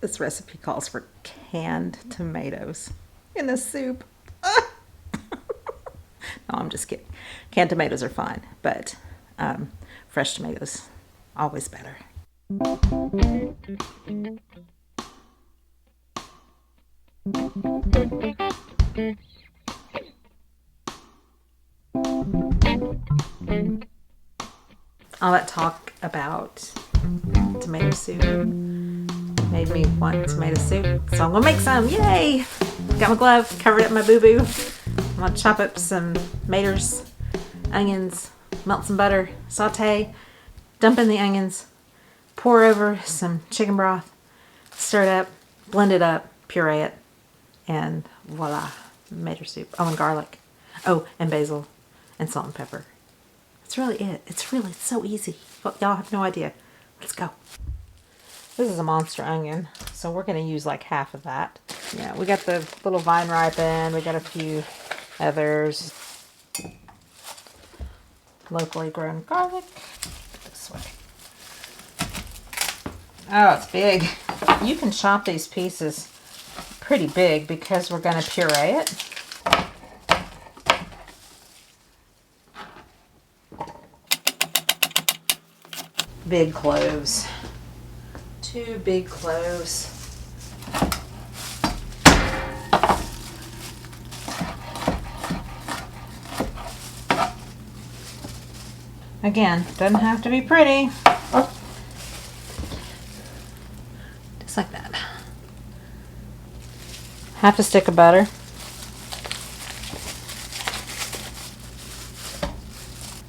This recipe calls for canned tomatoes in the soup. No, I'm just kidding. Canned tomatoes are fine, but fresh tomatoes, always better. All that talk about tomato soup made me want tomato soup, so I'm gonna make some. Yay! Got my glove, covered up my boo-boo. I'm gonna chop up some tomatoes, onions, melt some butter, saute, dump in the onions, pour over some chicken broth, stir it up, blend it up, puree it, and voila, tomato soup. Oh, and garlic. Oh, and basil, and salt and pepper. That's really it. It's so easy. Y'all have no idea. Let's go. This is a monster onion, so we're going to use like half of that. Yeah, we got the little vine ripened. We got a few others. Locally grown garlic. This way. Oh, it's big. You can chop these pieces pretty big because we're going to puree it. Big cloves. 2 big cloves. Again, doesn't have to be pretty. Just like that. Half a stick of butter.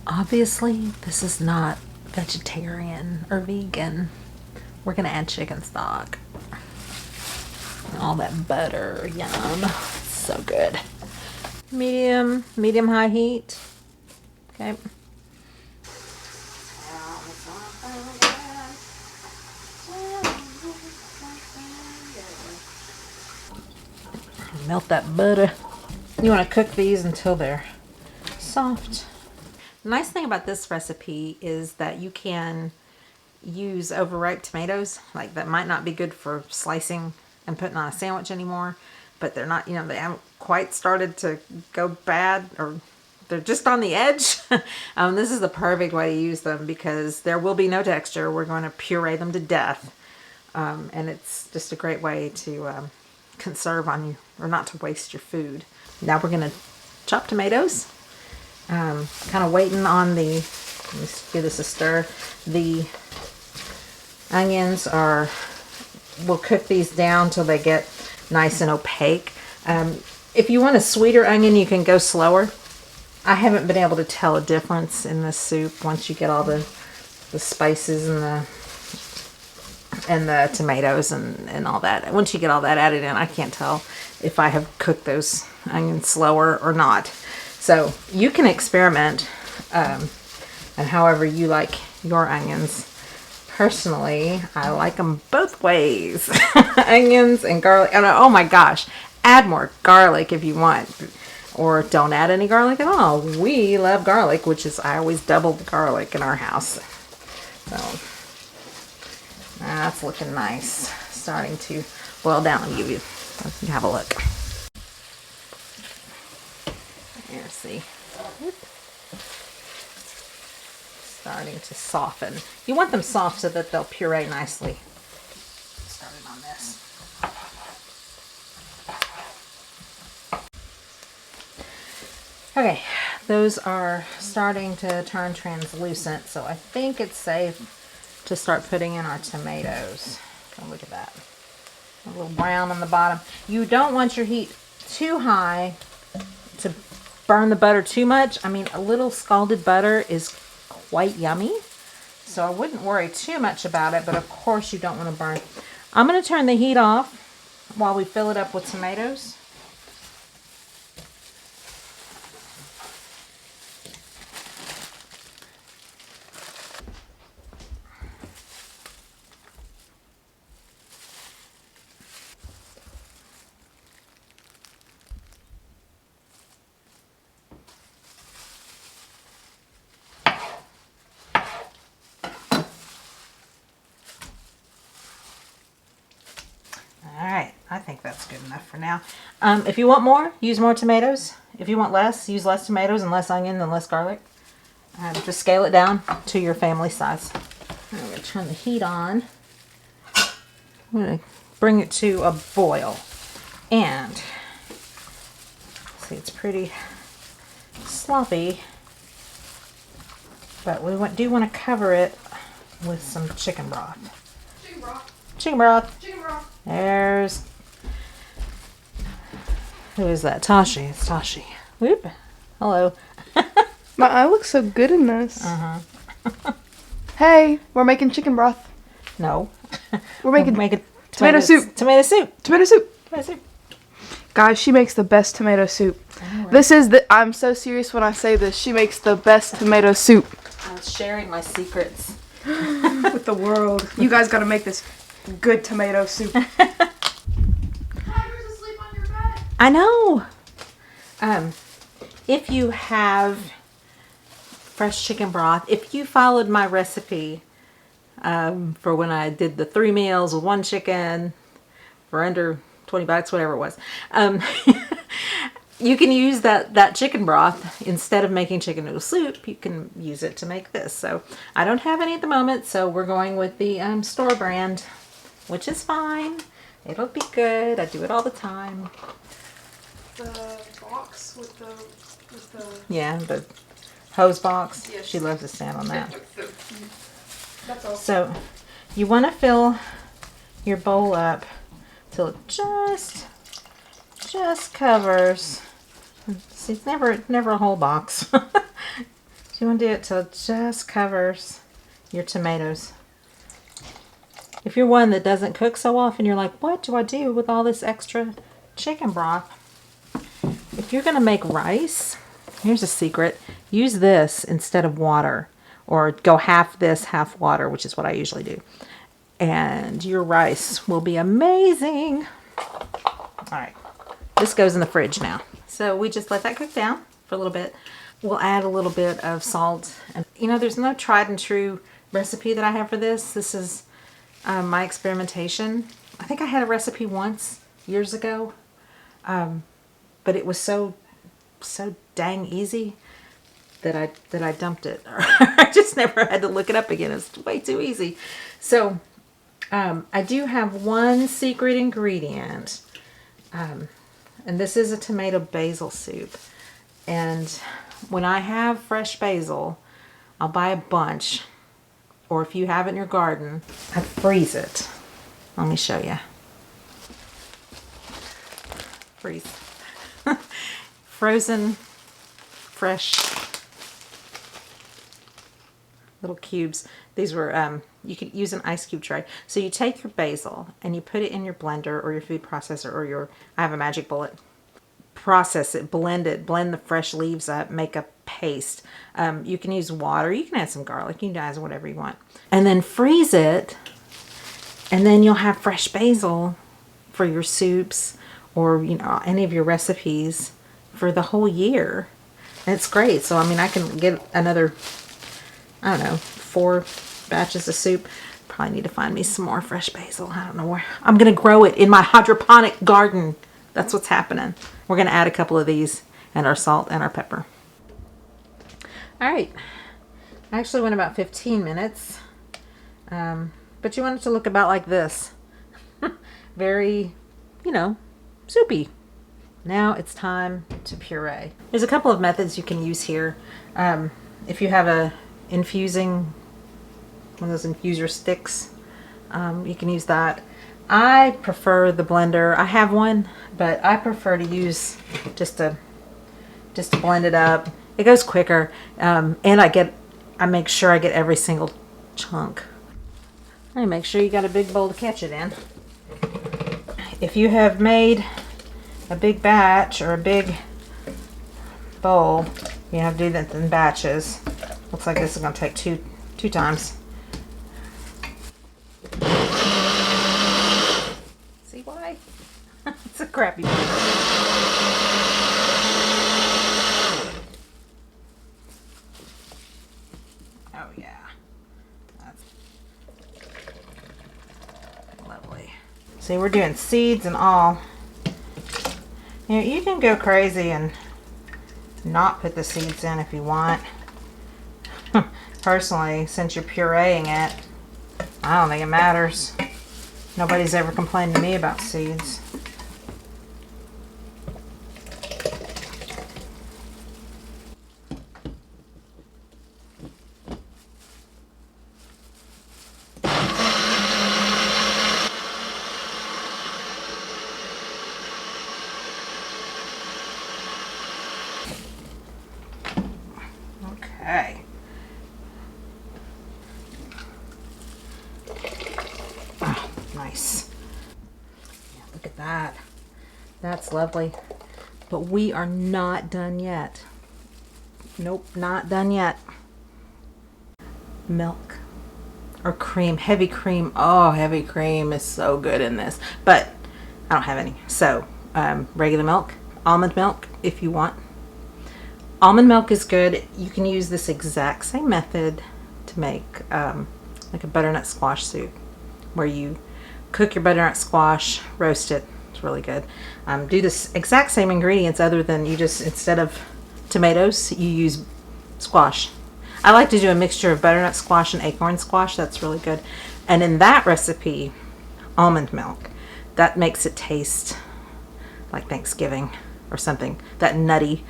Obviously, this is not vegetarian or vegan. We're gonna add chicken stock. All that butter, yum. So good. Medium high heat. Okay. Melt that butter. You want to cook these until they're soft. The nice thing about this recipe is that you can use overripe tomatoes. Like, that might not be good for slicing and putting on a sandwich anymore, but they're not, they haven't quite started to go bad, or they're just on the edge. This is the perfect way to use them because there will be no texture. We're going to puree them to death. And it's just a great way to conserve on you, or not to waste your food. Now we're going to chop tomatoes. Kind of waiting on the, let me give this a stir. The onions we'll cook these down till they get nice and opaque. If you want a sweeter onion, you can go slower. I haven't been able to tell a difference in this soup once you get all the spices and the tomatoes and all that. Once you get all that added in, I can't tell if I have cooked those onions slower or not. So you can experiment and however you like your onions. Personally, I like them both ways. Onions and garlic. Oh my gosh, add more garlic if you want, or don't add any garlic at all. We love garlic, which is, I always double the garlic in our house. So that's looking nice. Starting to boil down. Let me have a look. Here, see. Starting to soften. You want them soft so that they'll puree nicely. Started on this. Okay, those are starting to turn translucent, so I think it's safe to start putting in our tomatoes. Oh, look at that. A little brown on the bottom. You don't want your heat too high to burn the butter too much. I mean, a little scalded butter is quite yummy, so I wouldn't worry too much about it, but of course you don't want to burn. I'm going to turn the heat off while we fill it up with tomatoes. think that's good enough for now. If you want more, use more tomatoes. If you want less, use less tomatoes and less onion and less garlic. Just scale it down to your family size. I'm going to turn the heat on. I'm going to bring it to a boil. And, see, it's pretty sloppy. But we do want to cover it with some chicken broth. Chicken broth. Chicken broth. Chicken broth. There's... Who is that? Tashi. It's Tashi. Whoop. Hello. My eye looks so good in this. Uh-huh. Hey, we're making chicken broth. No. We're making tomato soup. Tomato soup. Tomato soup. Tomato soup. Guys, she makes the best tomato soup. Right. This is I'm so serious when I say this. She makes the best tomato soup. I'm sharing my secrets with the world. You guys gotta make this good tomato soup. Tiger's asleep on your bed. I know. If you have fresh chicken broth, if you followed my recipe for when I did the 3 meals with 1 chicken for under $20, whatever it was, you can use that chicken broth instead of making chicken noodle soup. You can use it to make this. So I don't have any at the moment, so we're going with the store brand, which is fine. It'll be good. I do it all the time. The box with the Yeah, the hose box. Yes. She loves to stand on that. That's all. So you want to fill your bowl up till it just covers. See, it's never a whole box. So you want to do it till it just covers your tomatoes. If you're one that doesn't cook so often, you're like, what do I do with all this extra chicken broth? If you're going to make rice, here's a secret. Use this instead of water, or go half this, half water, which is what I usually do. And your rice will be amazing. All right, this goes in the fridge now. So we just let that cook down for a little bit. We'll add a little bit of salt. And there's no tried and true recipe that I have for this. This is my experimentation. I think I had a recipe once years ago, but it was so dang easy that I dumped it. I just never had to look it up again. It's way too easy. So I do have one secret ingredient, and this is a tomato basil soup. And when I have fresh basil, I'll buy a bunch, or if you have it in your garden, I freeze it. Let me show you. Freeze. Frozen, fresh little cubes. These were, you could use an ice cube tray. So you take your basil and you put it in your blender or your food processor or I have a magic bullet. Process it, blend the fresh leaves up, make a paste. You can use water, you can add some garlic, you can add whatever you want. And then freeze it, and then you'll have fresh basil for your soups or any of your recipes for the whole year. And it's great. So I mean, I can get another, I don't know, 4 batches of soup. Probably need to find me some more fresh basil. I don't know where. I'm gonna grow it in my hydroponic garden. That's what's happening. We're gonna add a couple of these and our salt and our pepper. All right, I actually went about 15 minutes, but you want it to look about like this. Very, soupy. Now it's time to puree. There's a couple of methods you can use here. If you have one of those infuser sticks, you can use that. I prefer the blender. I have one, but I prefer to use just to blend it up. It goes quicker, and I make sure I get every single chunk. I make sure you got a big bowl to catch it in. If you have made a big batch or a big bowl, you have to do that in batches. Looks like this is going to take two times. See why? It's a crappy bowl. Oh yeah, that's lovely. See, we're doing seeds and all. You can go crazy and not put the seeds in if you want. Personally, since you're pureeing it, I don't think it matters. Nobody's ever complained to me about seeds. Okay. Oh, nice. Yeah, look at that. That's lovely. But we are not done yet. Nope, not done yet. Milk or cream, heavy cream. Oh, heavy cream is so good in this. But I don't have any. So, regular milk, almond milk if you want. Almond milk is good. You can use this exact same method to make like a butternut squash soup, where you cook your butternut squash, roast it. It's really good. Do this exact same ingredients, other than you just, instead of tomatoes, you use squash. I like to do a mixture of butternut squash and acorn squash. That's really good. And in that recipe, almond milk, that makes it taste like Thanksgiving or something. That nutty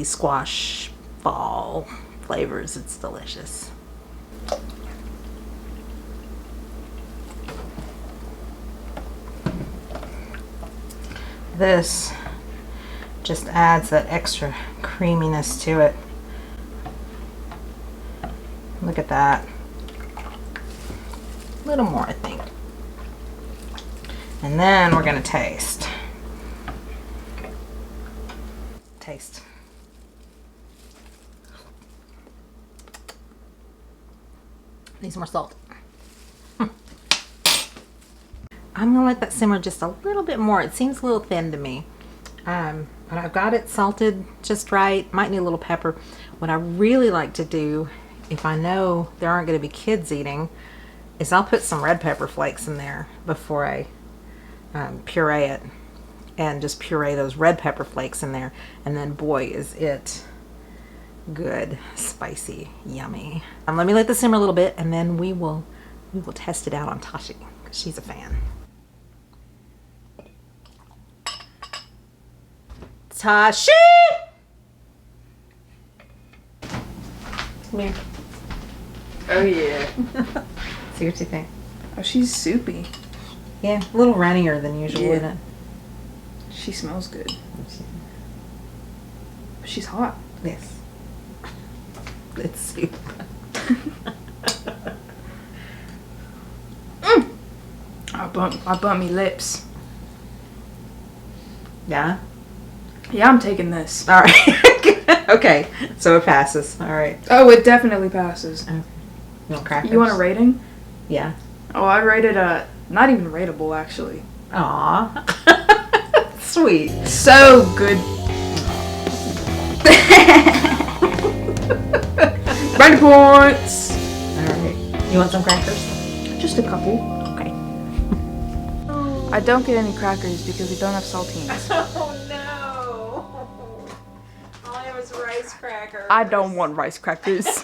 squash fall flavors. It's delicious. This just adds that extra creaminess to it. Look at that. A little more, I think. And then we're going to taste. Taste. Needs more salt. I'm gonna let that simmer just a little bit more. It seems a little thin to me. But I've got it salted just right. Might need a little pepper. What I really like to do, if I know there aren't going to be kids eating, is I'll put some red pepper flakes in there before I puree it. And just puree those red pepper flakes in there. And then boy, is it good, spicy, yummy. Let me let this simmer a little bit, and then we will test it out on Tashi, because she's a fan. Tashi! Come here. Oh yeah. See what you think. Oh, she's soupy. Yeah, a little runnier than usual, Yeah. isn't it? She smells good. But she's hot. Yes. It's soup. I bumped me lips. Yeah? Yeah, I'm taking this. All right. Okay, so it passes. All right. Oh, it definitely passes. Okay. You want crackers? You want a rating? Yeah. Oh, I rated not even rateable, actually. Aw. Sweet. So good. Brownie points. All right. You want some crackers? Just a couple. Okay. I don't get any crackers because we don't have saltines. Oh no! All I have is rice crackers. I don't want rice crackers.